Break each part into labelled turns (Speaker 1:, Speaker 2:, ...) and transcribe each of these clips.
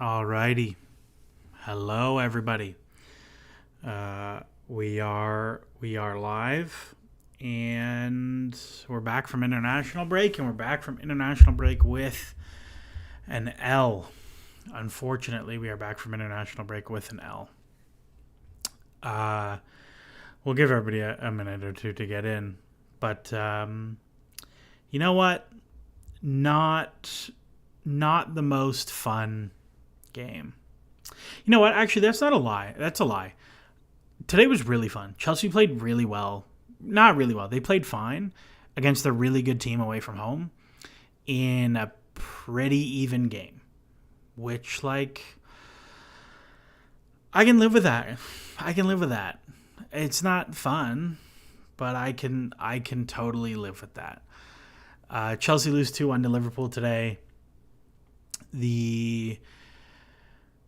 Speaker 1: Alrighty. Hello, everybody. We are live, and we're back from international break, and we're back from international break with an L. Unfortunately, we are back from international break with an L. Uh, we'll give everybody a minute or two to get in, but you know what? Not not the most fun game. You know what? Actually, that's not a lie. That's a lie. Today was really fun. Chelsea played really well. Not really well. They played fine against a really good team away from home in a pretty even game, which, like, I can live with that. I can live with that. It's not fun, but I can totally live with that. Chelsea lose 2-1 to Liverpool today. The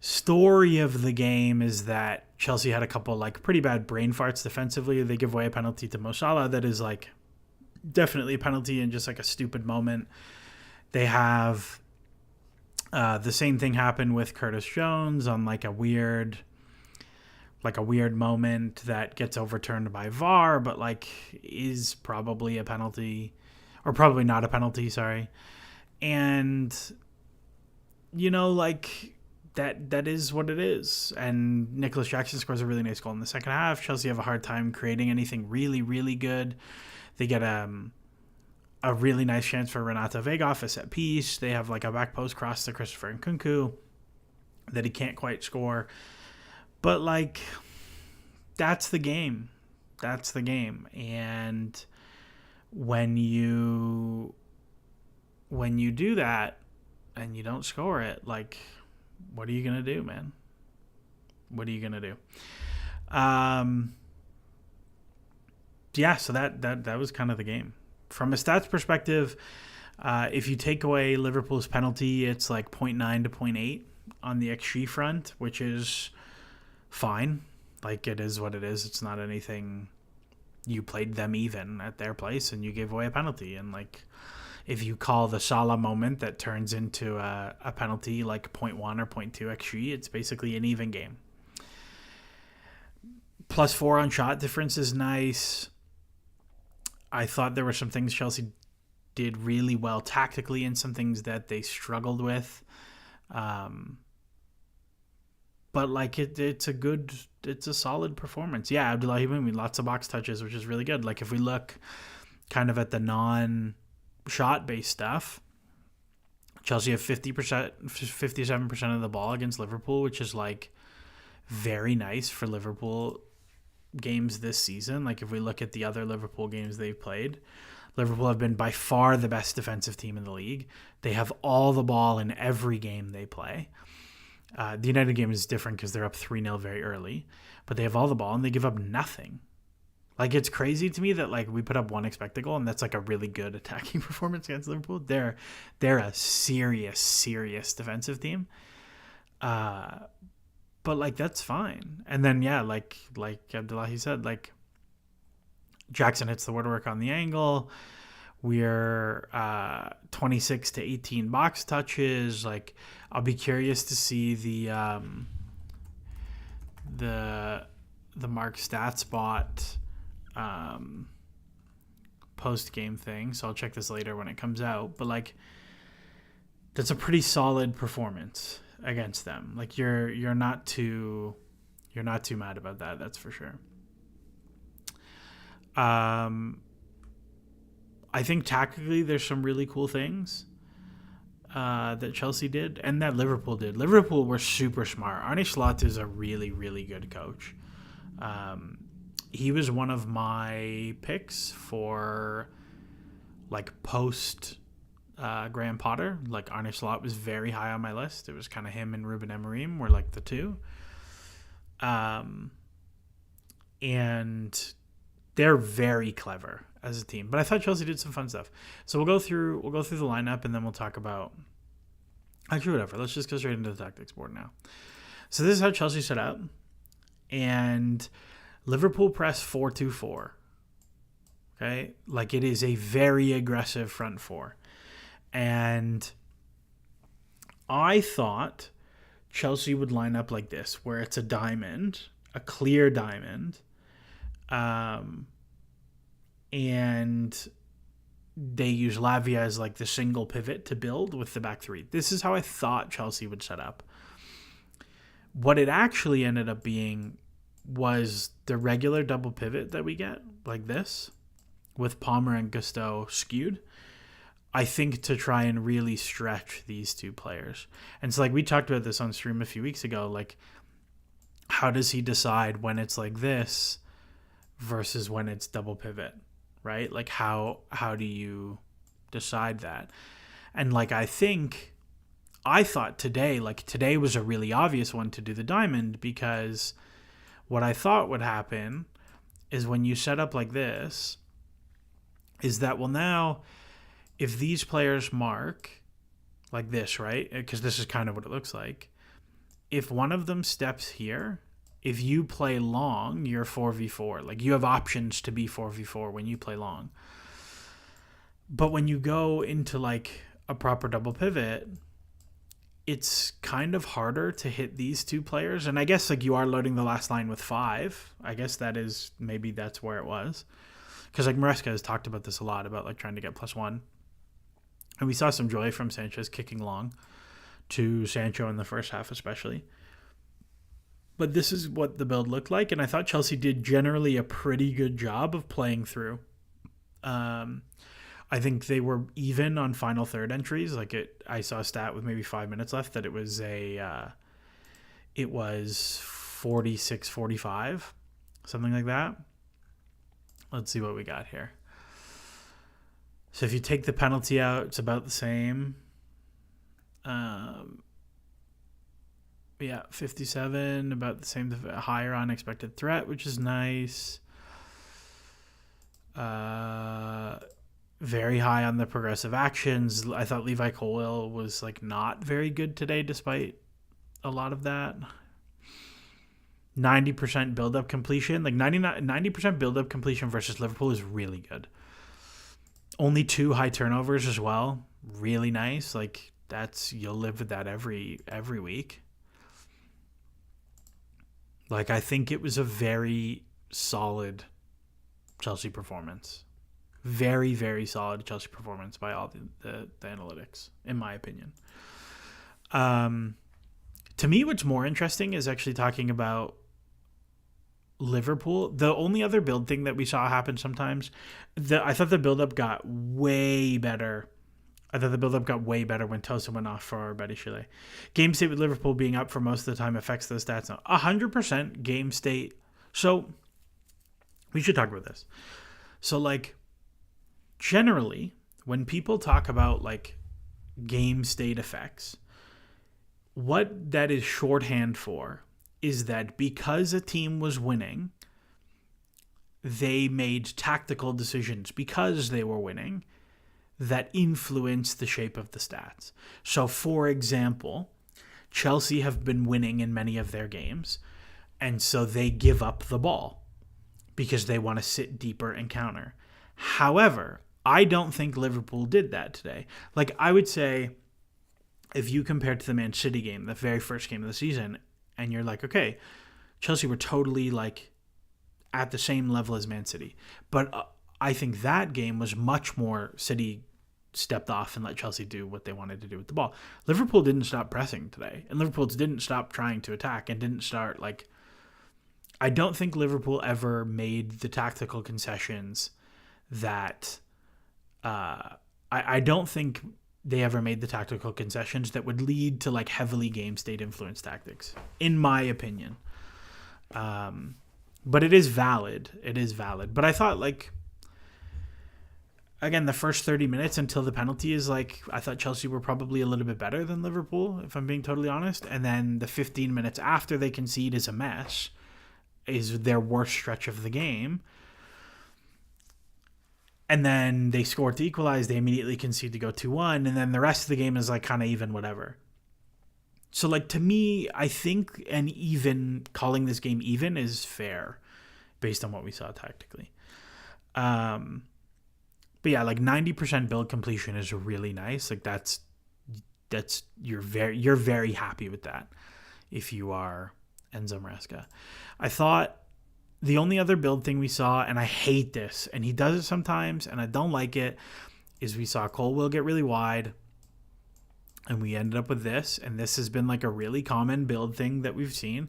Speaker 1: story of the game is that Chelsea had a couple like pretty bad brain farts defensively. They give away a penalty to Mo Salah that is like definitely a penalty and just like a stupid moment. They have the same thing happen with Curtis Jones on like a weird moment that gets overturned by VAR, but like is probably a penalty or probably not a penalty. Sorry, and like that is what it is. And Nicholas Jackson scores a really nice goal in the second half. Chelsea have a hard time creating anything really, really good. They get a really nice chance for Renato Vega off a set piece. They have like a back post cross to Christopher Nkunku that he can't quite score. But like that's the game. That's the game. And when you do that and you don't score it, like what are you gonna do, man? What are you gonna do? Yeah, so that was kind of the game. From a stats perspective, if you take away Liverpool's penalty, it's like zero point 0.9 to zero point 0.8 on the XG front, which is fine. Like it is what it is. It's not anything. You played them even at their place, and you gave away a penalty, and like if you call the Salah moment that turns into a penalty like zero point 0.1 or 0.2 XG, it's basically an even game. +4 on shot difference is nice. I thought there were some things Chelsea did really well tactically and some things that they struggled with. But like it's a solid performance. Yeah, Abdullahi Boumi, lots of box touches, which is really good. Like if we look kind of at the non-shot based stuff, Chelsea have 50%, 57% of the ball against Liverpool, which is like very nice for Liverpool games this season. Like if we look at the other Liverpool games they've played, Liverpool have been by far the best defensive team in the league. They have all the ball in every game they play. The United game is different because they're up 3-0 very early, but they have all the ball and they give up nothing. Like it's crazy to me that like we put up one expected goal and that's like a really good attacking performance against Liverpool. They're a serious defensive team. But like that's fine. And then yeah, like Abdullahi said, like Jackson hits the woodwork on the angle. We're 26 to 18 box touches. Like I'll be curious to see the Mark Statsbot post game thing. So I'll check this later when it comes out. But like that's a pretty solid performance against them. Like you're not too mad about that. That's for sure. I think tactically there's some really cool things that Chelsea did and that Liverpool did. Liverpool were super smart. Arne Slot is a really, really good coach. He was one of my picks for like post Graham Potter. Like Arne Slot was very high on my list. It was kind of him and Ruben Amorim were like the two. And they're very clever as a team. But I thought Chelsea did some fun stuff. So we'll go through the lineup and then we'll talk about actually whatever. Let's just go straight into the tactics board now. So this is how Chelsea set up. And Liverpool press 4-2-4. Okay? Like it is a very aggressive front four. And I thought Chelsea would line up like this, where it's a diamond, a clear diamond, um, and they use Lavia as like the single pivot to build with the back three. This is how I thought Chelsea would set up. What it actually ended up being was the regular double pivot that we get, like this, with Palmer and Gusto skewed. I think to try and really stretch these two players. And so like we talked about this on stream a few weeks ago, like how does he decide when it's like this versus when it's double pivot, right? Like how do you decide that? And like I thought today was a really obvious one to do the diamond, because what I thought would happen is when you set up like this is that, well, now if these players mark like this, right? Because this is kind of what it looks like. If one of them steps here, if you play long, you're 4v4. Like you have options to be 4v4 when you play long. But when you go into like a proper double pivot, it's kind of harder to hit these two players. And I guess like you are loading the last line with 5. I guess maybe that's where it was. Because like Maresca has talked about this a lot, about like trying to get +1. And we saw some joy from Sanchez kicking long to Sancho in the first half especially. But this is what the build looked like, and I thought Chelsea did generally a pretty good job of playing through. I think they were even on final third entries. I saw a stat with maybe 5 minutes left that it was 46-45, something like that. Let's see what we got here. So if you take the penalty out, it's about the same. 57, about the same, higher unexpected threat, which is nice. Very high on the progressive actions. I thought Levi Colwill was like not very good today, despite a lot of that. 90% build-up completion. Like 90% build-up completion versus Liverpool is really good. Only 2 high turnovers as well. Really nice. Like you'll live with that every week. Like I think it was a very solid Chelsea performance. Very, very solid Chelsea performance by all the analytics, in my opinion. To me, what's more interesting is actually talking about Liverpool. The only other build thing that we saw happen sometimes, I thought the build-up got way better. I thought the build-up got way better when Tosin went off for Chile. Game state with Liverpool being up for most of the time affects those stats now. 100% game state. So we should talk about this. So like generally, when people talk about like game state effects, what that is shorthand for is that because a team was winning, they made tactical decisions because they were winning that influenced the shape of the stats. So, for example, Chelsea have been winning in many of their games, and so they give up the ball because they want to sit deeper and counter. However, I don't think Liverpool did that today. Like, I would say, if you compare to the Man City game, the very first game of the season, and you're like, okay, Chelsea were totally like at the same level as Man City. But I think that game was much more City stepped off and let Chelsea do what they wanted to do with the ball. Liverpool didn't stop pressing today, and Liverpool didn't stop trying to attack and didn't start like, I don't think Liverpool ever made the tactical concessions that I don't think they ever made the tactical concessions that would lead to like heavily game state influence tactics, in my opinion. But it is valid. It is valid. But I thought like, again, the first 30 minutes until the penalty is like, I thought Chelsea were probably a little bit better than Liverpool, if I'm being totally honest. And then the 15 minutes after they concede is a mess, is their worst stretch of the game. And then they score to equalize. They immediately concede to go 2-1. And then the rest of the game is like kind of even whatever. So like to me, I think calling this game even is fair based on what we saw tactically. But yeah, like 90% build completion is really nice. Like that's you're very happy with that. if you are Enzo Maresca. I thought the only other build thing we saw, and I hate this, and he does it sometimes, and I don't like it, is we saw Colwill get really wide, and we ended up with this, and this has been like a really common build thing that we've seen.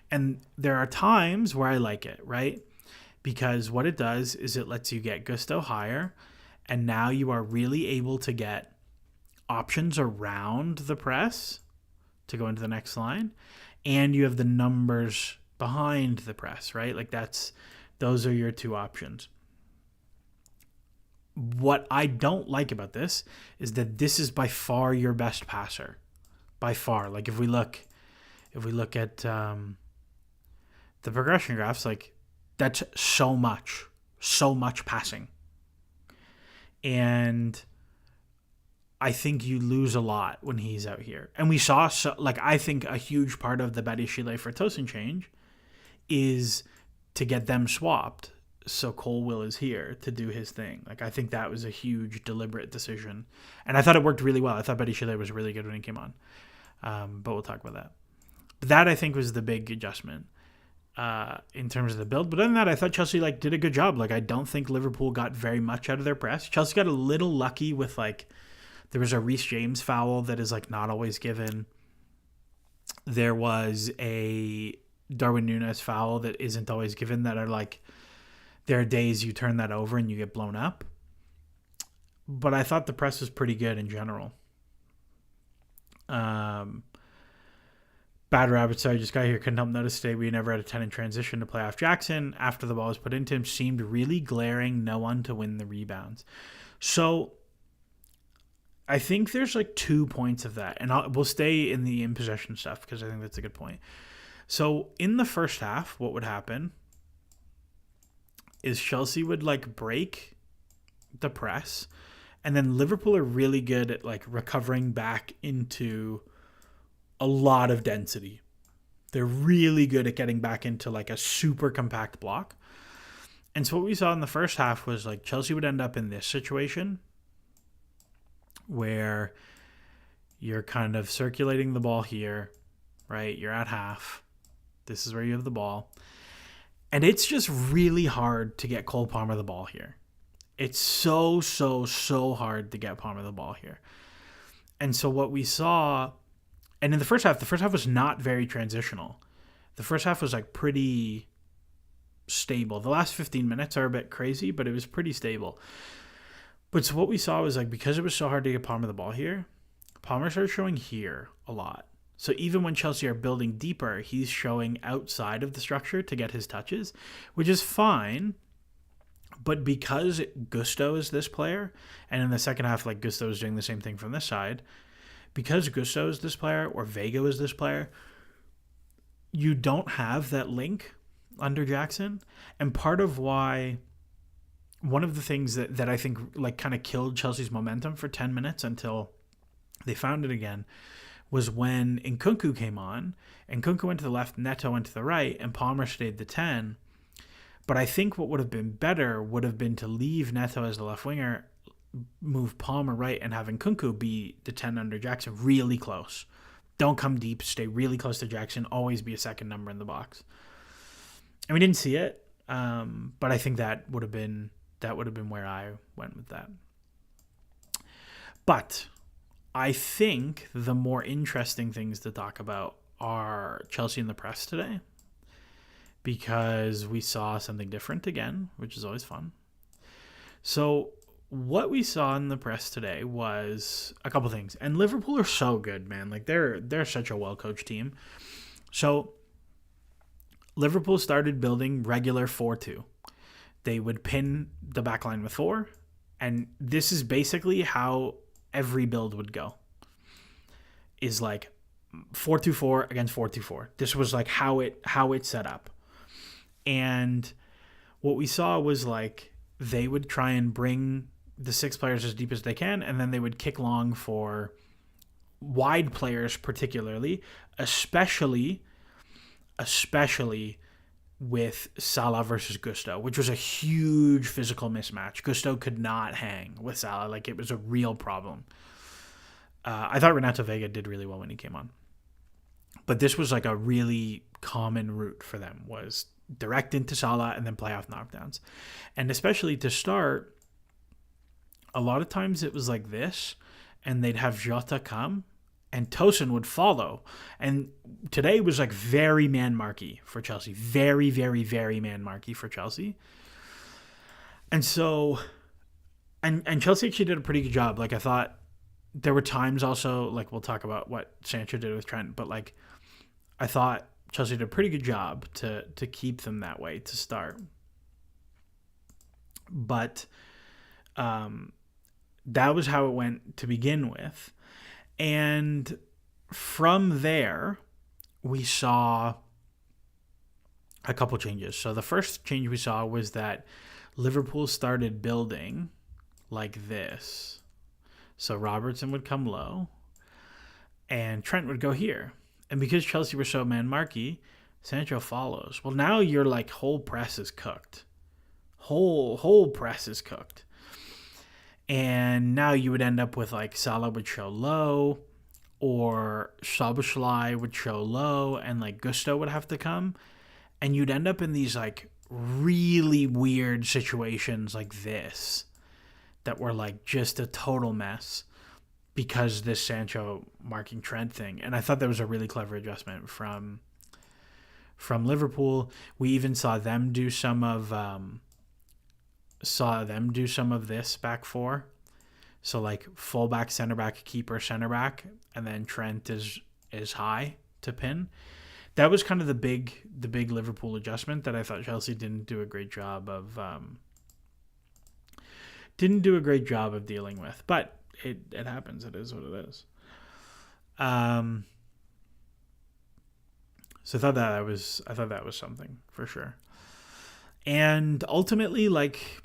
Speaker 1: And there are times where I like it, right? Because what it does is it lets you get Gusto higher, and now you are really able to get options around the press to go into the next line, and you have the numbers behind the press, right? Like those are your two options. What I don't like about this is that this is by far your best passer, by far. Like if we look at the progression graphs, like that's so much passing, and I think you lose a lot when he's out here. And we saw, I think a huge part of the Badiashile for Tosin change is to get them swapped. So Colwill is here to do his thing. Like, I think that was a huge deliberate decision. And I thought it worked really well. I thought Badiashile was really good when he came on. But we'll talk about that. But that, I think, was the big adjustment in terms of the build. But other than that, I thought Chelsea, did a good job. Like, I don't think Liverpool got very much out of their press. Chelsea got a little lucky with, there was a Reece James foul that is, not always given. There was a Darwin Núñez foul that isn't always given, that are, there are days you turn that over and you get blown up. But I thought the press was pretty good in general. Bad Rabbit, sorry, just got here. Couldn't help notice today we never had a 10 in transition to play off Jackson. After the ball was put into him, seemed really glaring. No one to win the rebounds. So I think there's 2 points of that. And we'll stay in the in-possession stuff because I think that's a good point. So in the first half, what would happen is Chelsea would break the press, and then Liverpool are really good at recovering back into a lot of density. They're really good at getting back into a super compact block. And so what we saw in the first half was Chelsea would end up in this situation where you're kind of circulating the ball here, right? You're at half. This is where you have the ball. And it's just really hard to get Cole Palmer the ball here. It's so hard to get Palmer the ball here. And so what we saw, and in the first half was not very transitional. The first half was pretty stable. The last 15 minutes are a bit crazy, but it was pretty stable. But so what we saw was because it was so hard to get Palmer the ball here, Palmer started showing here a lot. So even when Chelsea are building deeper, he's showing outside of the structure to get his touches, which is fine. But because Gusto is this player, and in the second half, Gusto is doing the same thing from this side, because Gusto is this player or Vega is this player, you don't have that link under Jackson. And part of why, one of the things that I think kind of killed Chelsea's momentum for 10 minutes until they found it again, was when Nkunku came on. Nkunku went to the left, Neto went to the right, and Palmer stayed the 10. But I think what would have been better would have been to leave Neto as the left winger, move Palmer right, and have Nkunku be the 10 under Jackson, really close. Don't come deep, stay really close to Jackson, always be a second number in the box. And we didn't see it, but I think that would have been where I went with that. But I think the more interesting things to talk about are Chelsea in the press today, because we saw something different again, which is always fun. So what we saw in the press today was a couple things. And Liverpool are so good, man. They're such a well-coached team. So Liverpool started building regular 4-2. They would pin the back line with 4, and this is basically how every build would go, is 4-2-4 against 4-2-4. This was how it set up. And what we saw was they would try and bring the 6 players as deep as they can, and then they would kick long for wide players, particularly, especially with Salah versus Gusto, which was a huge physical mismatch. Gusto could not hang with Salah. It was a real problem. I thought Renato Vega did really well when he came on. But this was like a really common route for them, was direct into Salah and then playoff knockdowns. And especially to start, a lot of times it was like this, and they'd have Jota come and Tosin would follow. And today was like very man marky for Chelsea. Very, very, very man marky for Chelsea. And so, and Chelsea actually did a pretty good job. Like, I thought there were times also, like, we'll talk about what Sancho did with Trent, but like, I thought Chelsea did a pretty good job to keep them that way to start. But that was how it went to begin with. And from there, we saw a couple changes. So the first change we saw was that Liverpool started building like this. So Robertson would come low and Trent would go here. And because Chelsea were so man-marky, Sancho follows. Well, now your like whole press is cooked. Whole press is cooked. And now you would end up with like Salah would show low, or Szoboszlai would show low, and like Gusto would have to come. And you'd end up in these like really weird situations like this that were like just a total mess because this Sancho marking Trent thing. And I thought that was a really clever adjustment from Liverpool. We even saw them do some of this back four. So like fullback, center back, keeper, center back, and then Trent is high to pin. That was kind of the big Liverpool adjustment that I thought Chelsea didn't do a great job of dealing with. But it happens. It is what it is. So I thought that was something for sure. And ultimately, like,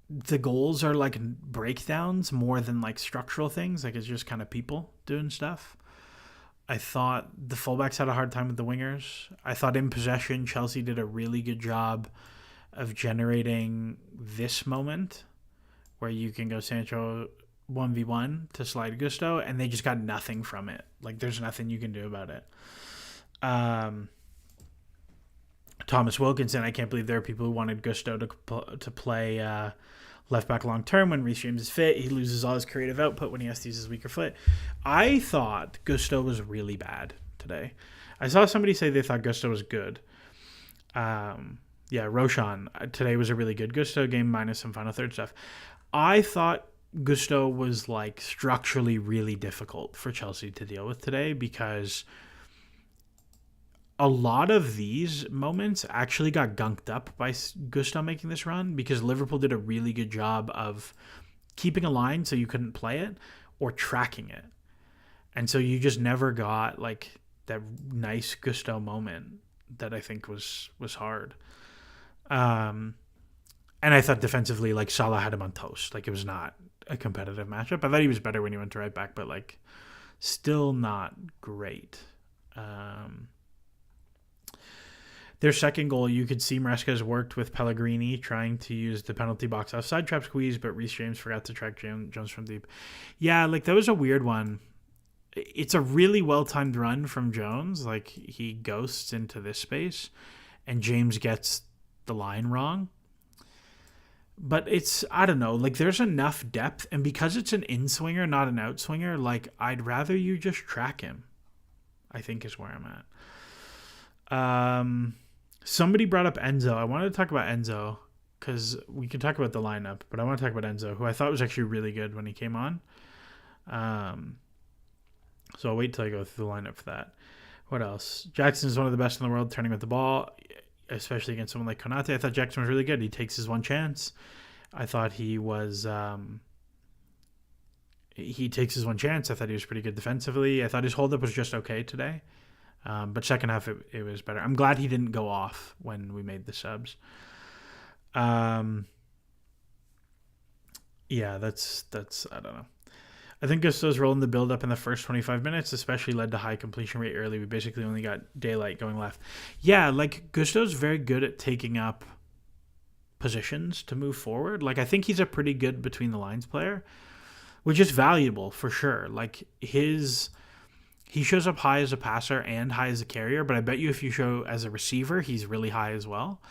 Speaker 1: the goals are like breakdowns more than like structural things. Like, it's just kind of people doing stuff. I thought the fullbacks had a hard time with the wingers. I thought in possession, Chelsea did a really good job of generating this moment where you can go Sancho 1v1 to slide Gusto, and they just got nothing from it. Like, there's nothing you can do about it. Thomas Wilkinson, I can't believe there are people who wanted Gusto to play left back long term when Reece James is fit. He loses all his creative output when he has to use his weaker foot. I thought Gusto was really bad today. I saw somebody say they thought Gusto was good. Roshan today was a really good Gusto game minus some final third stuff. I thought Gusto was like structurally really difficult for Chelsea to deal with today because a lot of these moments actually got gunked up by Gusto making this run because Liverpool did a really good job of keeping a line so you couldn't play it or tracking it. And so you just never got like that nice Gusto moment that I think was hard. And I thought defensively, like, Salah had him on toast. Like, it was not a competitive matchup. I thought he was better when he went to right back, but like still not great. Their second goal, you could see Maresca's worked with Pellegrini trying to use the penalty box offside trap squeeze, but Reece James forgot to track Jones from deep. Yeah, like, that was a weird one. It's a really well-timed run from Jones. Like, he ghosts into this space, and James gets the line wrong. But it's, I don't know, like, there's enough depth, and because it's an in-swinger, not an out-swinger, like, I'd rather you just track him, I think is where I'm at. Somebody brought up Enzo. I wanted to talk about Enzo because we can talk about the lineup, but I want to talk about Enzo, who I thought was actually really good when he came on. So I'll wait till I go through the lineup for that. What else? Jackson is one of the best in the world turning with the ball, especially against someone like Konate. I thought Jackson was really good. He takes his one chance. I thought he was... he takes his one chance. I thought he was pretty good defensively. I thought his hold-up was just okay today. But second half, it was better. I'm glad he didn't go off when we made the subs. That's I don't know. I think Gusto's role in the build-up in the first 25 minutes especially led to high completion rate early. We basically only got daylight going left. Yeah, like, Gusto's very good at taking up positions to move forward. Like, I think he's a pretty good between-the-lines player, which is valuable for sure. Like, his He shows up high as a passer and high as a carrier, but I bet you if you show as a receiver, he's really high as well.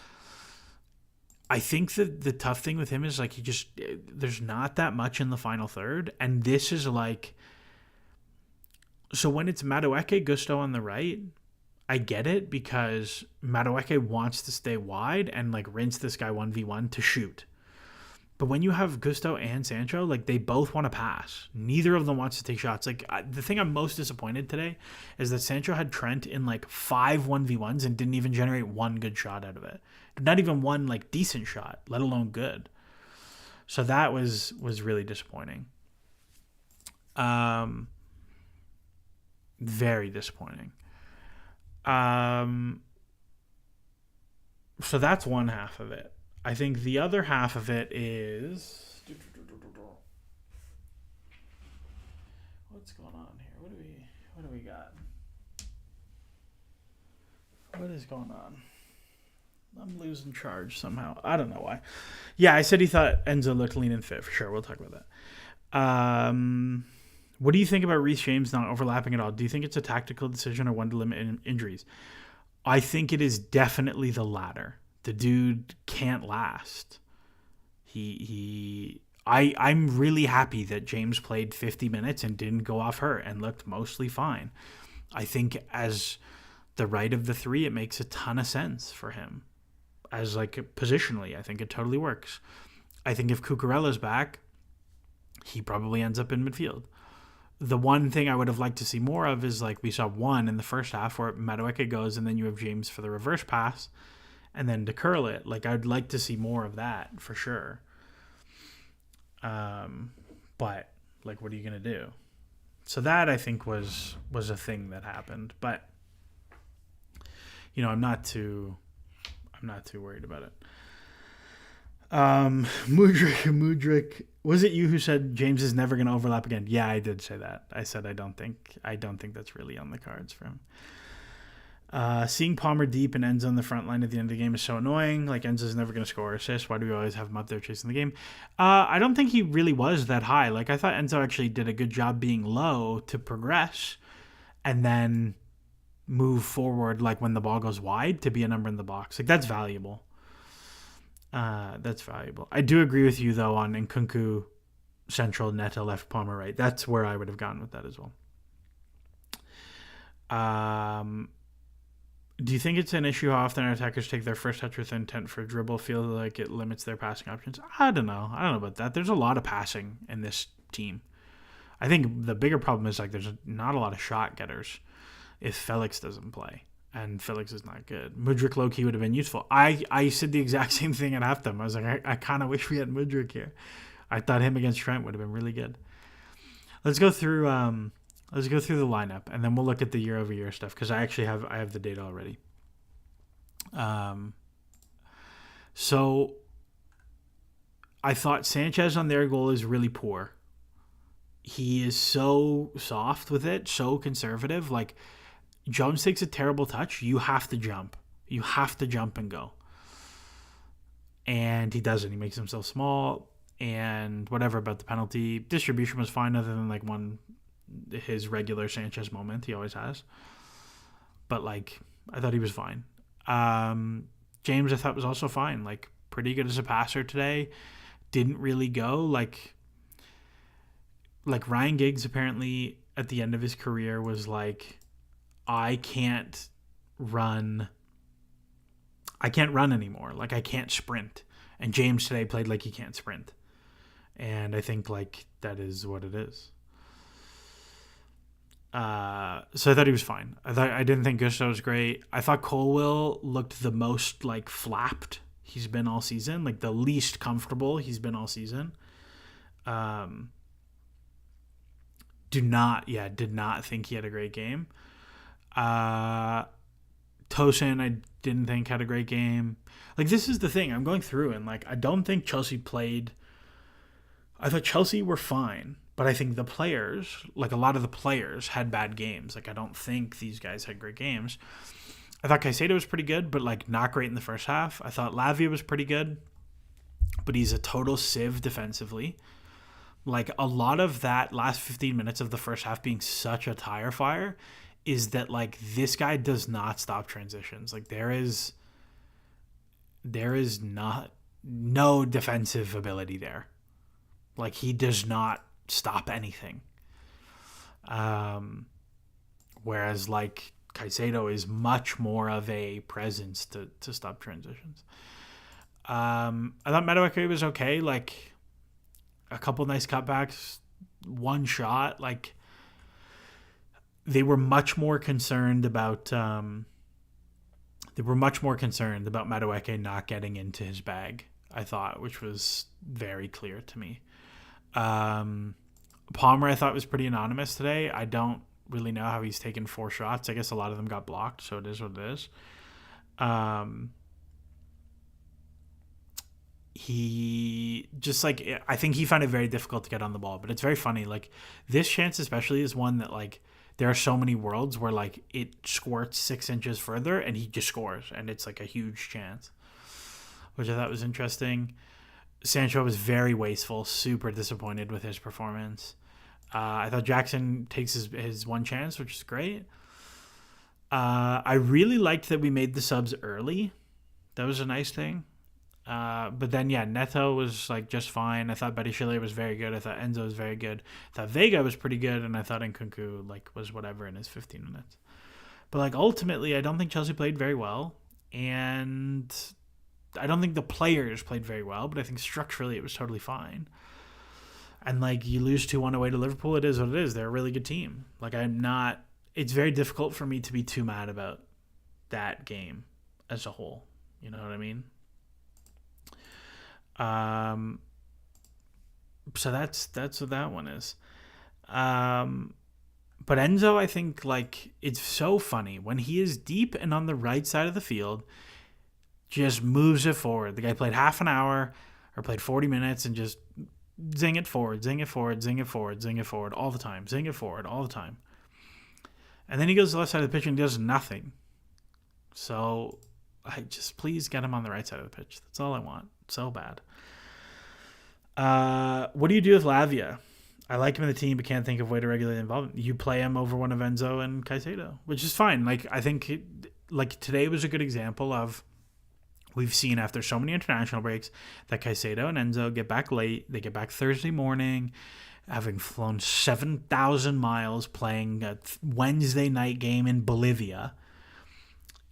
Speaker 1: I think that the tough thing with him is like there's not that much in the final third, and this is like, so when it's Madueke Gusto on the right, I get it because Madueke wants to stay wide and like rinse this guy 1v1 to shoot. But when you have Gusto and Sancho, like they both want to pass. Neither of them wants to take shots. Like the thing I'm most disappointed today is that Sancho had Trent in like 5 1v1s and didn't even generate one good shot out of it. Not even one like decent shot, let alone good. So that was really disappointing. Very disappointing. So that's one half of it. I think the other half of it is what's going on here? What do we got? What is going on? I'm losing charge somehow. I don't know why. Yeah, I said he thought Enzo looked lean and fit for sure. We'll talk about that. What do you think about Reece James not overlapping at all? Do you think it's a tactical decision or one to limit injuries? I think it is definitely the latter. The dude can't last. I'm really happy that James played 50 minutes and didn't go off hurt and looked mostly fine. I think as the right of the three, it makes a ton of sense for him. As like positionally, I think it totally works. I think if Cucurella's back, he probably ends up in midfield. The one thing I would have liked to see more of is like we saw one in the first half where Madueke goes and then you have James for the reverse pass and then to curl it. Like I'd like to see more of that for sure. But like, what are you going to do? So that I think was a thing that happened, but you know, I'm not too worried about it. Mudrik, was it you who said James is never going to overlap again? Yeah, I did say that. I said I don't think that's really on the cards for him. Seeing Palmer deep and Enzo in the front line at the end of the game is so annoying. Like Enzo's never going to score or assist. Why do we always have him up there chasing the game? I don't think he really was that high. Like I thought Enzo actually did a good job being low to progress and then move forward like when the ball goes wide to be a number in the box. Like that's valuable. That's valuable. I do agree with you though on Nkunku central, Neta left, Palmer right. That's where I would have gone with that as well. Do you think it's an issue how often our attackers take their first touch with intent for a dribble? Feel like it limits their passing options? I don't know about that. There's a lot of passing in this team. I think the bigger problem is like there's not a lot of shot getters if Felix doesn't play. And Felix is not good. Mudryk low-key would have been useful. I said the exact same thing at halftime. I was like, I kind of wish we had Mudryk here. I thought him against Trent would have been really good. Let's go through the lineup, and then we'll look at the year-over-year stuff because I have the data already. So I thought Sanchez on their goal is really poor. He is so soft with it, so conservative. Like Jones takes a terrible touch. You have to jump. You have to jump and go. And he doesn't. He makes himself small. And whatever about the penalty. Distribution was fine other than like his regular Sanchez moment he always has. But like, I thought he was fine. James I thought was also fine. Like pretty good as a passer today. Didn't really go. Like Ryan Giggs apparently at the end of his career was like, I can't run anymore. Like I can't sprint. And James today played like he can't sprint. And I think like that is what it is. So I thought he was fine. I didn't think Gusto was great. I thought Colwill looked the most like flapped he's been all season, like the least comfortable he's been all season. Did not think he had a great game. Tosin, I didn't think had a great game. Like this is the thing. I'm going through and like I don't think Chelsea played. I thought Chelsea were fine, but I think the players, like a lot of the players, had bad games. Like I don't think these guys had great games. I thought Caicedo was pretty good, but like not great in the first half. I thought Lavia was pretty good, but he's a total sieve defensively. like a lot of that last 15 minutes of the first half being such a tire fire is that like this guy does not stop transitions. Like there is not no defensive ability there. Like he does not stop anything. Whereas like Caicedo is much more of a presence to stop transitions. I thought Madueke was okay. Like a couple nice cutbacks, one shot. Like they were much more concerned about. They were much more concerned about Madueke not getting into his bag. I thought, which was very clear to me. Palmer, I thought, was pretty anonymous today. I don't really know how he's taken 4 shots. I guess a lot of them got blocked, so it is what it is. He just like I think he found it very difficult to get on the ball, but it's very funny. Like this chance especially is one that like there are so many worlds where like it squirts 6 inches further and he just scores and it's like a huge chance, which I thought was interesting. Sancho was very wasteful, super disappointed with his performance. I thought Jackson takes his one chance, which is great. I really liked that we made the subs early. That was a nice thing. But then, yeah, Neto was like just fine. I thought Badiashile was very good. I thought Enzo was very good. I thought Vega was pretty good, and I thought Nkunku like was whatever in his 15 minutes. But like ultimately, I don't think Chelsea played very well, and I don't think the players played very well. But I think structurally it was totally fine. And like you lose 2-1 away to Liverpool, it is what it is. They're a really good team. Like I'm not. It's very difficult for me to be too mad about that game as a whole. You know what I mean? So that's what that one is. But Enzo, I think like it's so funny when he is deep and on the right side of the field, just moves it forward. The guy played half an hour or played 40 minutes and just zing it forward, zing it forward, zing it forward, zing it forward all the time, zing it forward all the time. And then he goes to the left side of the pitch and does nothing. So I just please get him on the right side of the pitch. That's all I want. So bad. What do you do with Lavia? I like him in the team, but can't think of a way to regulate involvement. You play him over one of Enzo and Caicedo, which is fine. Like I think, like today was a good example of we've seen after so many international breaks that Caicedo and Enzo get back late. They get back Thursday morning, having flown 7,000 miles, playing a Wednesday night game in Bolivia,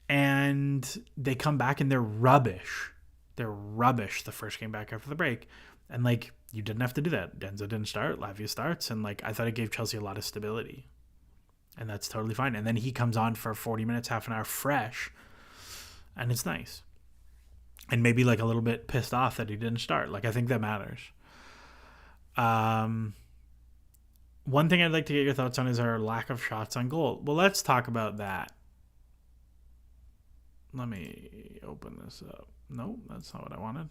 Speaker 1: and they come back and they're rubbish. They're rubbish the first game back after the break. And, like, you didn't have to do that. Enzo didn't start. Lavia starts. And, like, I thought it gave Chelsea a lot of stability. And that's totally fine. And then he comes on for 40 minutes, half an hour fresh. And it's nice. And maybe, like, a little bit pissed off that he didn't start. Like, I think that matters. One thing I'd like to get your thoughts on is our lack of shots on goal. Well, let's talk about that. Let me open this up. Nope, that's not what I wanted.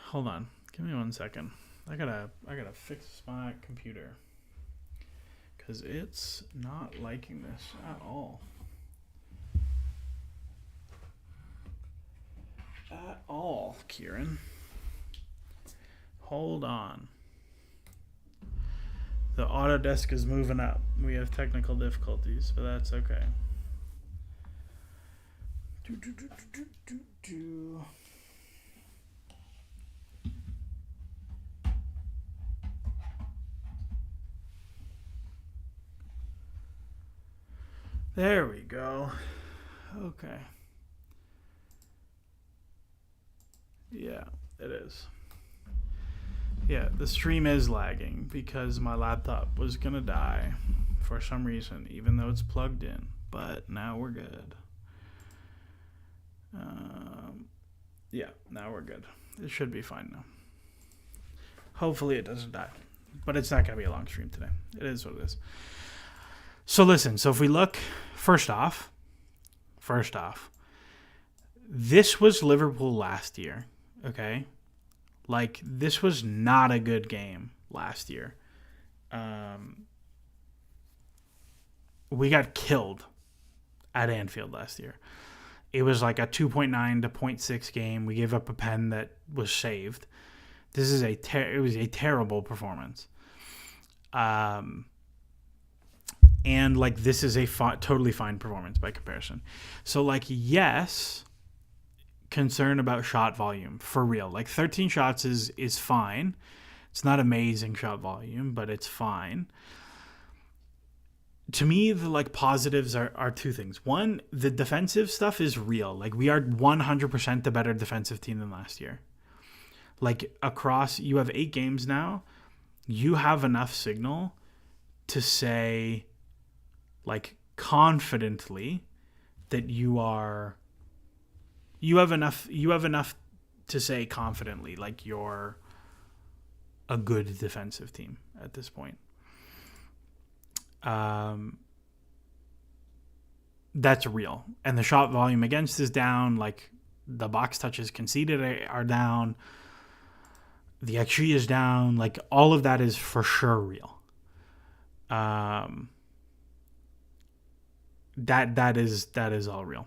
Speaker 1: Hold on. Give me 1 second. I gotta fix my computer because it's not liking this at all. At all, Kieran. Hold on. The Autodesk is moving up. We have technical difficulties, but that's okay. There we go. Okay. Yeah, it is. Yeah, the stream is lagging because my laptop was going to die for some reason, even though it's plugged in. But now we're good. Yeah, now we're good. It should be fine now. Hopefully it doesn't die. But it's not going to be a long stream today. It is what it is. So listen, so if we look, first off, this was Liverpool last year, okay? Like, this was not a good game last year. We got killed at Anfield last year. It was like a 2.9 to point 0.6 game. We gave up a pen that was saved. This is it was a terrible performance. And like this is a totally fine performance by comparison. So like yes, concern about shot volume for real. Like 13 shots is fine. It's not amazing shot volume, but it's fine. To me, the like positives are two things. One, the defensive stuff is real. Like we are 100% the better defensive team than last year. Like across, you have 8 games now. You have enough signal to say, like confidently, that you have enough to say confidently like you're a good defensive team at this point. That's real. And the shot volume against is down. Like the box touches conceded are down. The XG is down. Like all of that is for sure real. That is all real.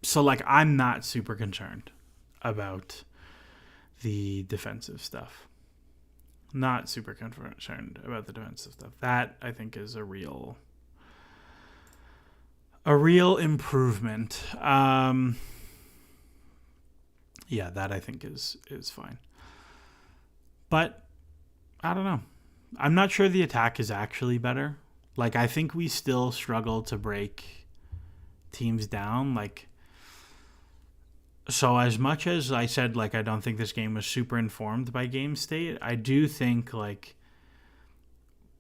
Speaker 1: So like I'm not super concerned about the defensive stuff. Not super concerned about the defensive stuff. That I think is a real improvement. Yeah, that I think is fine. But I don't know. I'm not sure the attack is actually better. Like I think we still struggle to break teams down. Like so as much as I said, like, I don't think this game was super informed by game state, I do think, like,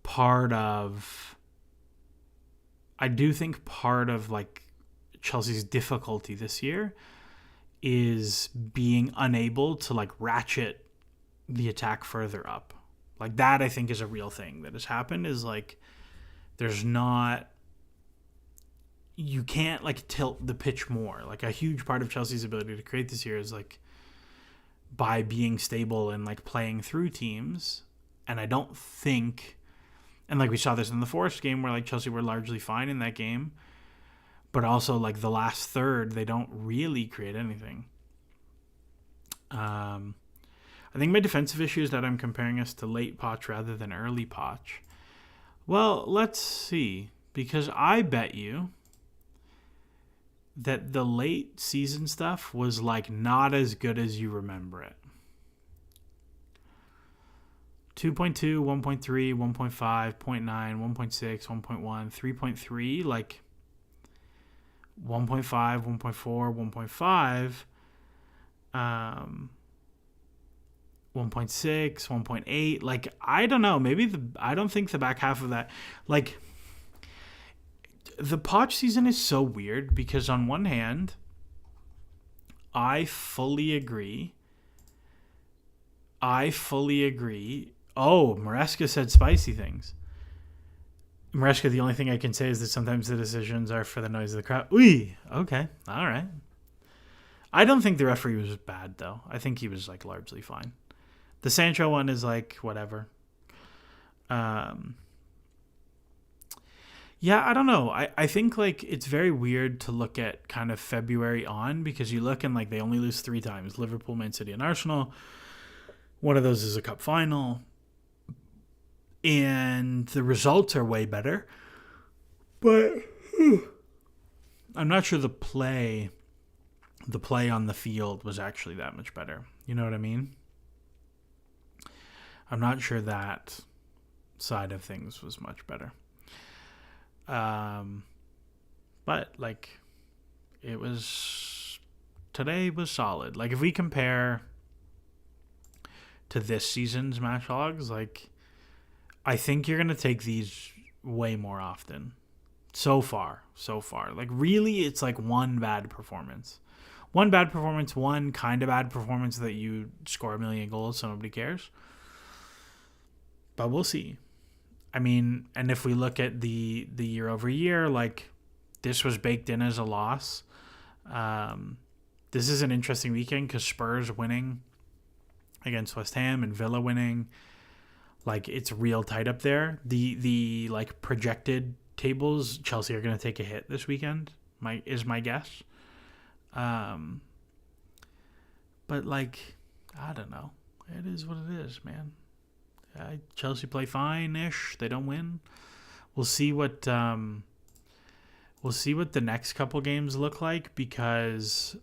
Speaker 1: part of, like, Chelsea's difficulty this year is being unable to, like, ratchet the attack further up. Like, that, I think, is a real thing that has happened, is, like, there's not... You can't like tilt the pitch more. Like a huge part of Chelsea's ability to create this year is like by being stable and like playing through teams. And I don't think, and like we saw this in the Forest game where like Chelsea were largely fine in that game, but also like the last third, they don't really create anything. I think my defensive issue is that I'm comparing us to late Poch rather than early Poch. Well, let's see, because I bet you that the late season stuff was like not as good as you remember it. 2.2, 1.3, 1.5, 0.9, 1.6, 1.1, 3.3, like 1.5, 1.4, 1.5, 1.6, 1.8. Like, I don't know. Maybe I don't think the back half of that, like, the Poch season is so weird because on one hand, I fully agree. Oh, Maresca said spicy things. Maresca, the only thing I can say is that sometimes the decisions are for the noise of the crowd. Ooh, okay, all right. I don't think the referee was bad, though. I think he was, like, largely fine. The Sancho one is, like, whatever. Yeah, I don't know. I think, like, it's very weird to look at kind of February on because you look and, like, they only lose 3 times. Liverpool, Man City, and Arsenal. One of those is a cup final. And the results are way better. But I'm not sure the play on the field was actually that much better. You know what I mean? I'm not sure that side of things was much better. But like today was solid. Like if we compare to this season's match logs, like I think you're going to take these way more often. So far. Like really it's like one bad performance. One kind of bad performance that you score 1 million goals so nobody cares. But we'll see. I mean, and if we look at the year over year, like this was baked in as a loss. This is an interesting weekend because Spurs winning against West Ham and Villa winning, like it's real tight up there. The like projected tables, Chelsea are going to take a hit this weekend. Is my guess. But like, I don't know. It is what it is, man. Chelsea play fine-ish. They don't win. We'll see what the next couple games look like, because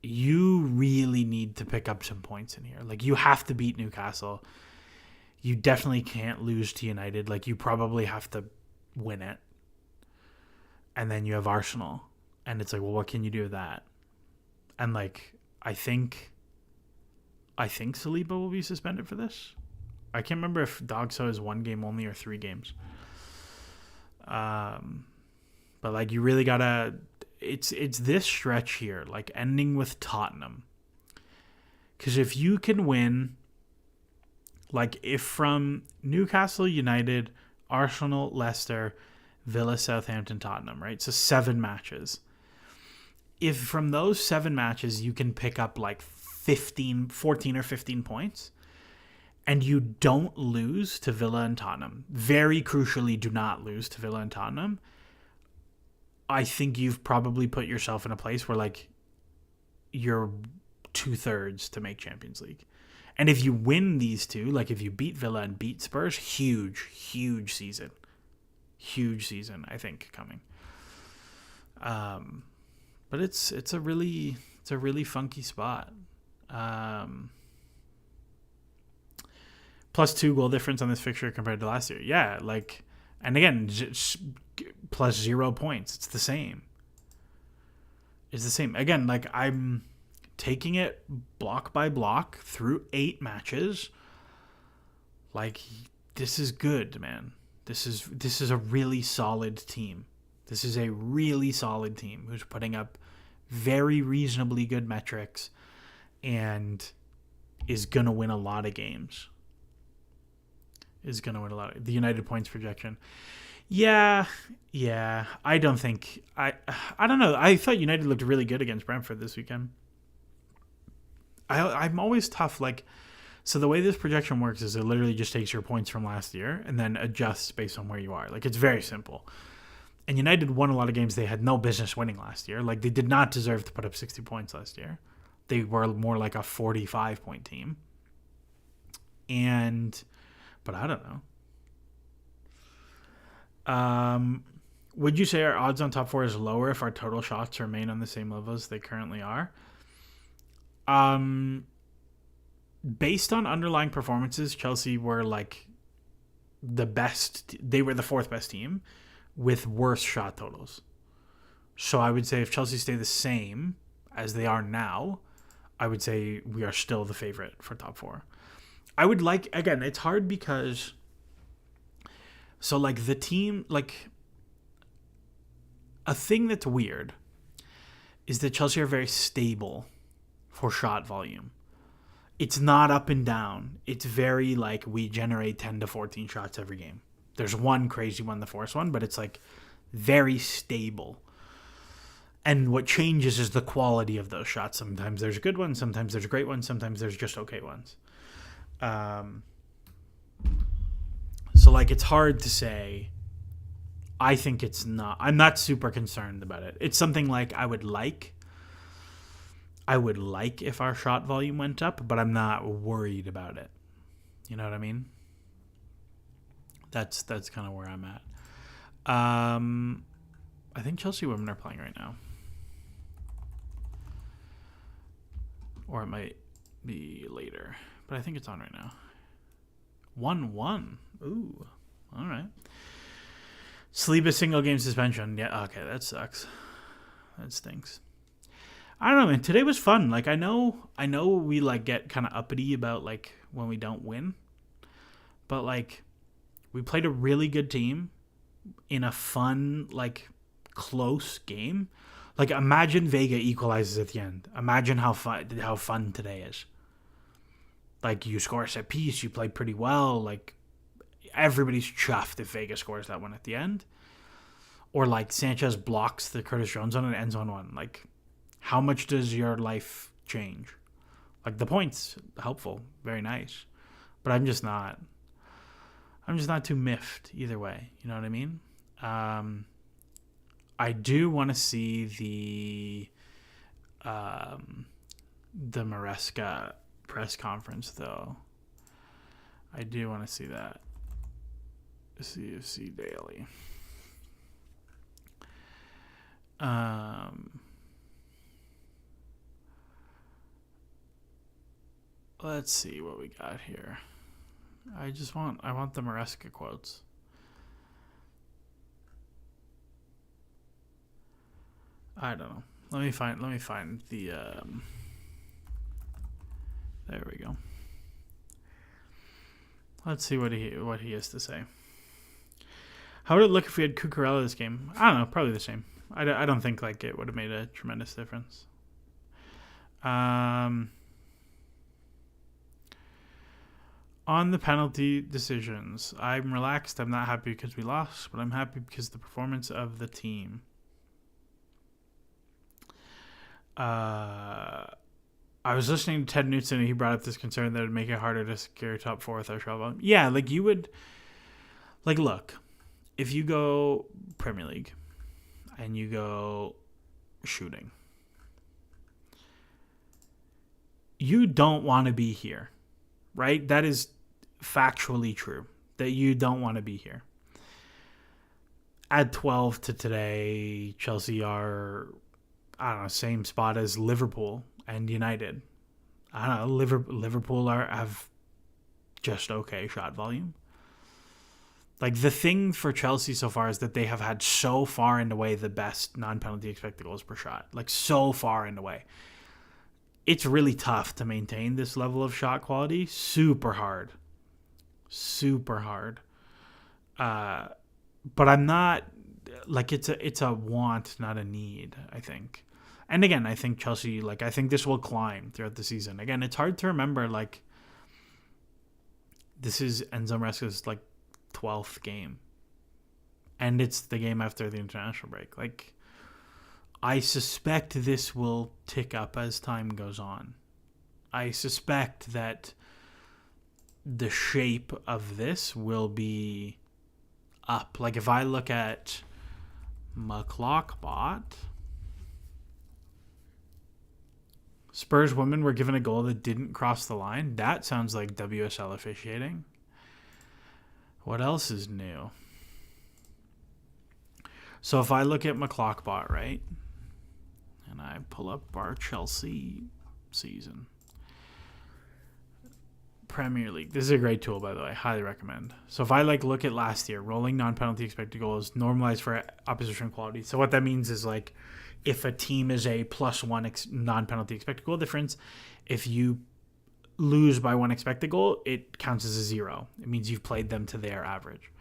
Speaker 1: you really need to pick up some points in here. Like, you have to beat Newcastle. You definitely can't lose to United. Like, you probably have to win it. And then you have Arsenal. And it's like, well, what can you do with that? And like, I think Saliba will be suspended for this. I can't remember if Dogso is 1 game only or 3 games. But like, you really gotta. It's this stretch here, like ending with Tottenham. Because if you can win, like if from Newcastle, United, Arsenal, Leicester, Villa, Southampton, Tottenham, right? So 7 matches. If from those 7 matches you can pick up like 14 or 15 points, and you don't lose to Villa and Tottenham, very crucially, do not lose to Villa and Tottenham, I think you've probably put yourself in a place where like you're 2/3 to make Champions League. And if you win these two, like if you beat Villa and beat Spurs, huge season. Huge season, I think, coming. But it's a really funky spot. +2 goal difference on this fixture compared to last year. Yeah, like, and again, +0 points. It's the same. Again, like, I'm taking it block by block through 8 matches. Like, this is good, man. This is a really solid team. This is a really solid team who's putting up very reasonably good metrics and is going to win a lot of games. The United points projection. Yeah. I don't think... I don't know. I thought United looked really good against Brentford this weekend. I'm always tough. Like, so the way this projection works is it literally just takes your points from last year and then adjusts based on where you are. Like, it's very simple. And United won a lot of games they had no business winning last year. Like, they did not deserve to put up 60 points last year. They were more like a 45-point team. But I don't know. Would you say our odds on top 4 is lower if our total shots remain on the same level as they currently are? Based on underlying performances, Chelsea were like the best. They were the 4th best team with worse shot totals. So I would say if Chelsea stay the same as they are now, I would say we are still the favorite for top 4. I would like, again, it's hard because, so like the team, like a thing that's weird is that Chelsea are very stable for shot volume. It's not up and down. It's very like we generate 10 to 14 shots every game. There's one crazy one, the forced one, but it's like very stable. And what changes is the quality of those shots. Sometimes there's good ones, sometimes there's great ones, sometimes there's just okay ones. So like it's hard to say. I think it's not. I'm not super concerned about it. It's something like I would like if our shot volume went up, but I'm not worried about it. You know what I mean? That's kind of where I'm at. I think Chelsea women are playing right now. Or it might be later. But I think it's on right now. 1-1. Ooh. All right. Saliba single game suspension. Yeah, okay, that sucks. That stinks. I don't know, man. Today was fun. Like, I know we like get kind of uppity about like when we don't win. But like we played a really good team in a fun, like close game. Like, imagine Vega equalizes at the end. Imagine how fun today is. Like, you score a set piece, you play pretty well. Like, everybody's chuffed if Vega scores that one at the end. Or, like, Sanchez blocks the Curtis Jones one and ends on one. Like, how much does your life change? Like, the points, helpful, very nice. But I'm just not too miffed either way. You know what I mean? I do want to see the Maresca press conference, though. I do want to see that. CFC Daily. Let's see what we got here. I want the Maresca quotes. I don't know. Let me find the there we go. Let's see what he has to say. How would it look if we had Cucurella this game? I don't know, probably the same. I don't think like it would have made a tremendous difference. On the penalty decisions, I'm relaxed. I'm not happy because we lost, but I'm happy because of the performance of the team. I was listening to Ted Newton and he brought up this concern that it would make it harder to secure top 4 with our shot volume. Yeah, like you would, like look, if you go Premier League and you go shooting, you don't want to be here, right? That is factually true, that you don't want to be here. Add 12 to today, Chelsea are, I don't know, same spot as Liverpool and United. I don't know, Liverpool have just okay shot volume. Like the thing for Chelsea so far is that they have had so far and away the best non-penalty expected goals per shot. Like so far and away. It's really tough to maintain this level of shot quality. Super hard. But I'm not, like it's a want, not a need, I think. And again, I think Chelsea, like I think this will climb throughout the season. Again, it's hard to remember, like this is Enzo Maresca's like 12th game. And it's the game after the international break. Like I suspect this will tick up as time goes on. I suspect that the shape of this will be up. Like if I look at McClockbot, Spurs women were given a goal that didn't cross the line. That sounds like WSL officiating. What else is new? So if I look at McClockbot, right, and I pull up our Chelsea season. Premier League. This is a great tool, by the way. Highly recommend. So if I look at last year, rolling non-penalty expected goals normalized for opposition quality. So what that means is like if a team is a +1 non-penalty expected goal difference, if you lose by 1 expected goal, it counts as a 0. It means you've played them to their average.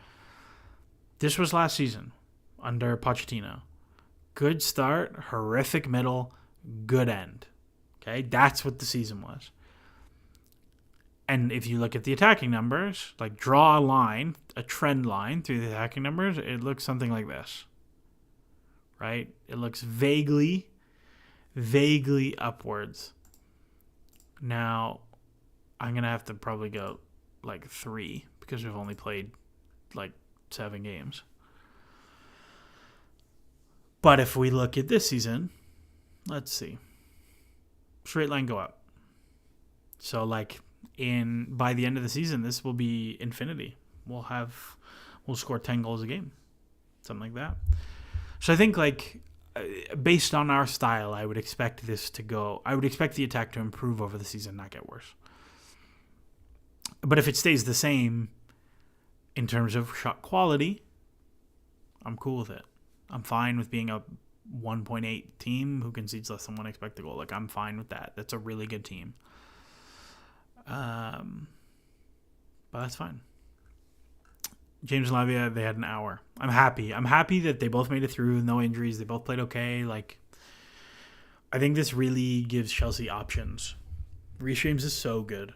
Speaker 1: This was last season under Pochettino. Good start, horrific middle, good end. Okay, that's what the season was. And if you look at the attacking numbers, like draw a line, a trend line through the attacking numbers, it looks something like this. Right? It looks vaguely upwards. Now, I'm going to have to probably go like 3 because we've only played like 7 games. But if we look at this season, let's see. Straight line go up. So like by the end of the season, this will be infinity. We'll score 10 goals a game. Something like that. So I think like based on our style, I would expect the attack to improve over the season, not get worse. But if it stays the same in terms of shot quality, I'm cool with it. I'm fine with being a 1.8 team who concedes less than 1 expected goal. Like I'm fine with that. That's a really good team. But that's fine. James and Lavia, they had an hour. I'm happy. I'm happy that they both made it through. No injuries. They both played okay. Like, I think this really gives Chelsea options. Reece James is so good.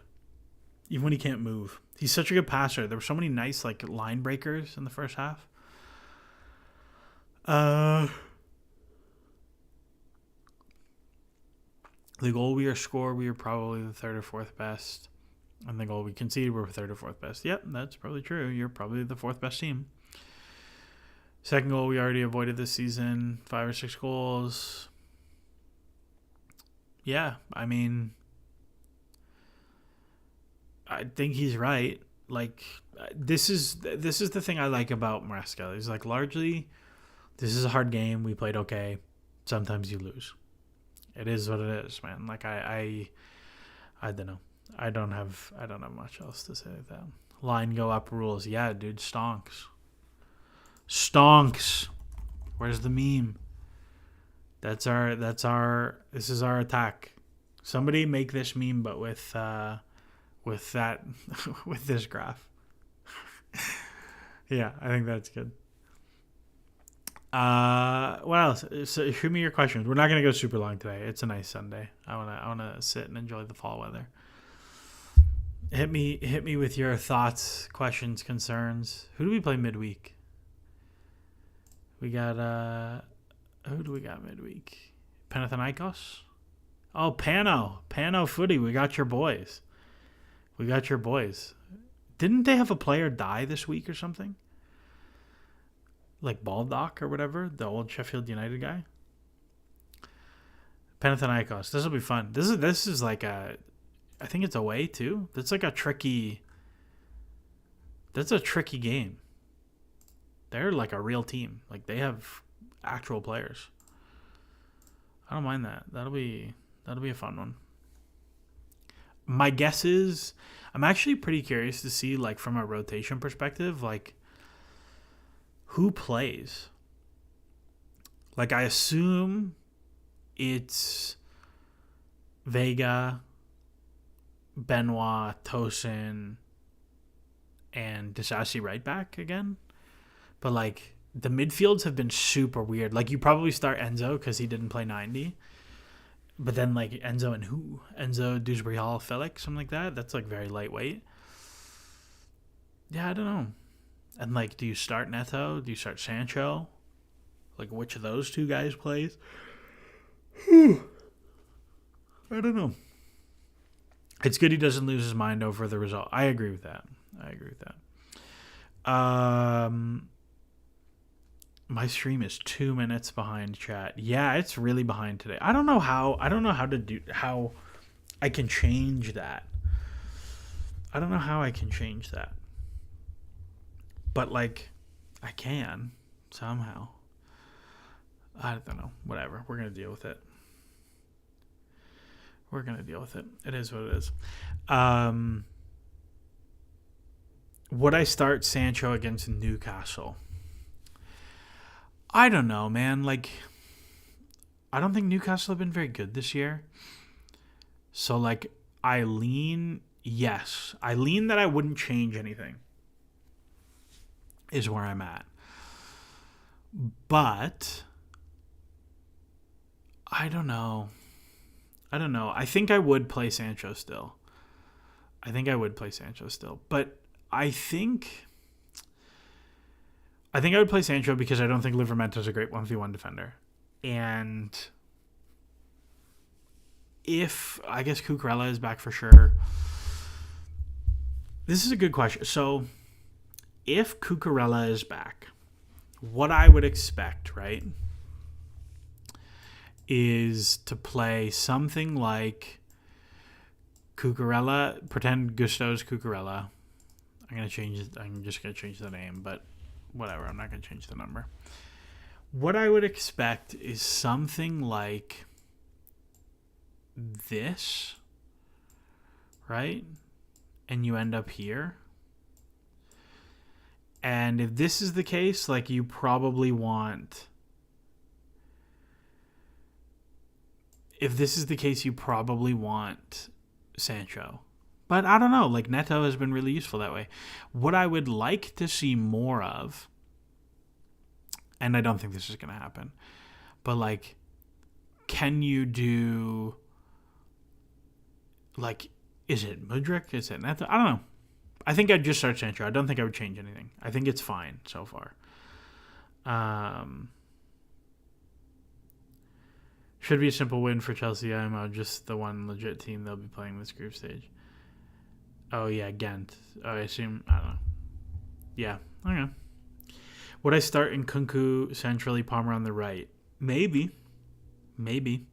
Speaker 1: Even when he can't move. He's such a good passer. There were so many nice, like, line breakers in the first half. The goal we are probably the 3rd or 4th best. And the goal we conceded, we're 3rd or 4th best. Yep, that's probably true. You're probably the 4th best team. Second goal we already avoided this season. 5 or 6 goals. Yeah, I mean, I think he's right. Like this is the thing I like about Maresca. Is like largely this is a hard game. We played okay. Sometimes you lose. It is what it is, man. Like I don't know. I don't have much else to say with that. Line go up rules. Yeah, dude, stonks. Stonks. Where's the meme? This is our attack. Somebody make this meme but with that with this graph. Yeah, I think that's good. What else? So shoot me your questions. We're not gonna go super long today. It's a nice Sunday. I wanna sit and enjoy the fall weather. Hit me with your thoughts, questions, concerns. Who do we play midweek? We got who do we got midweek? Panathinaikos? Oh, Pano footy. We got your boys. Didn't they have a player die this week or something? Like Baldock or whatever, the old Sheffield United guy. Panathinaikos. This will be fun. This is like a, I think it's away too. That's like a tricky. That's a tricky game. They're like a real team. Like they have actual players. I don't mind that. That'll be a fun one. My guess is I'm actually pretty curious to see, like, from a rotation perspective, like, who plays. Like, I assume it's Vega, Benoit, Tosin, and Disasi right back again. But, like, the midfields have been super weird. Like, you probably start Enzo because he didn't play 90. But then, like, Enzo and who? Enzo, Dewsbury Hall, Felix, something like that. That's, like, very lightweight. Yeah, I don't know. And, like, do you start Neto? Do you start Sancho? Like, which of those two guys plays? I don't know. It's good he doesn't lose his mind over the result. I agree with that. My stream is 2 minutes behind, chat. Yeah, it's really behind today. I don't know how I can change that. But, like, I can somehow. I don't know. Whatever. We're going to deal with it. It is what it is. Would I start Sancho against Newcastle? I don't know, man. Like, I don't think Newcastle have been very good this year. So, like, I lean that I wouldn't change anything is where I'm at. But I don't know. I think I would play Sancho still. But I think I would play Sancho because I don't think Livermento's a great 1v1 defender. And if, I guess Cucurella is back for sure. This is a good question. So, if Cucurella is back, what I would expect, right, is to play something like Cucurella, pretend Gusto's Cucurella. I'm just going to change the name, but whatever, I'm not going to change the number. What I would expect is something like this, right? And you end up here. And if this is the case, like, you probably want... If this is the case, you probably want Sancho. But I don't know. Like, Neto has been really useful that way. What I would like to see more of, and I don't think this is going to happen, but, like, can you do, like, is it Mudryk? Is it Neto? I don't know. I think I'd just start Sancho. I don't think I would change anything. I think it's fine so far. Should be a simple win for Chelsea. I'm just the one legit team they'll be playing this group stage. Oh, yeah, Ghent. I assume, I don't know. Yeah, okay. Would I start in Nkunku centrally, Palmer on the right? Maybe. Maybe.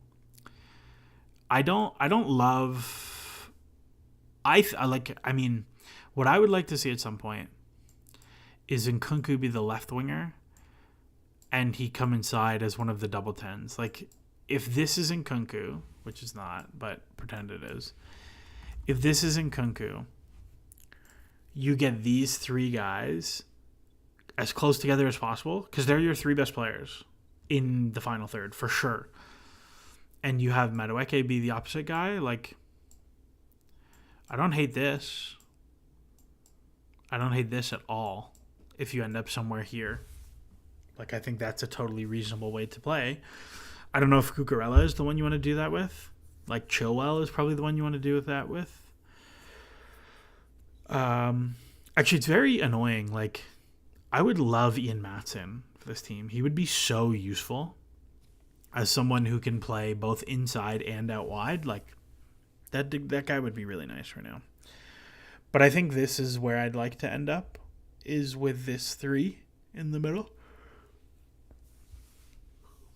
Speaker 1: I don't love I mean, what I would like to see at some point is Nkunku be the left winger and he come inside as one of the double tens. Like, if this is Nkunku, which is not, but pretend it is. If this is Nkunku, you get these three guys as close together as possible because they're your three best players in the final third for sure. And you have Madueke be the opposite guy. Like, I don't hate this. I don't hate this at all if you end up somewhere here. Like, I think that's a totally reasonable way to play. I don't know if Cucurella is the one you want to do that with. Like, Chilwell is probably the one you want to do that with. Actually, it's very annoying. Like, I would love Ian Matson for this team. He would be so useful as someone who can play both inside and out wide. Like, that guy would be really nice right now. But I think this is where I'd like to end up, is with this three in the middle.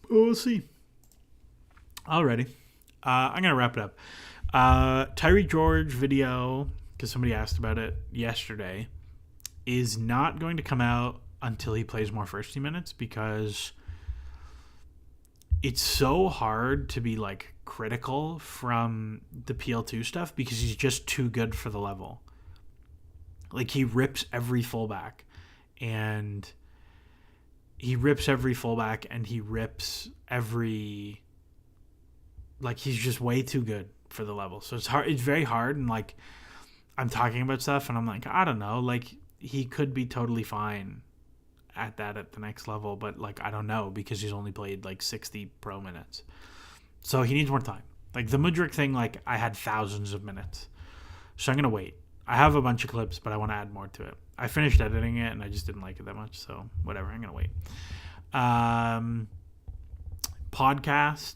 Speaker 1: But we'll see. Alrighty. I'm going to wrap it up. Tyree George video, because somebody asked about it yesterday, is not going to come out until he plays more first team minutes, because it's so hard to be like critical from the PL2 stuff because he's just too good for the level. Like, he rips every fullback and he rips every, like, he's just way too good for the level. So it's hard. It's very hard. And like, I'm talking about stuff and I'm like, I don't know, like, he could be totally fine at the next level, but like, I don't know, because he's only played like 60 pro minutes. So he needs more time. Like, the Mudryk thing, like, I had thousands of minutes. So I'm going to wait. I have a bunch of clips, but I want to add more to it. I finished editing it and I just didn't like it that much. So whatever, I'm going to wait. Podcast.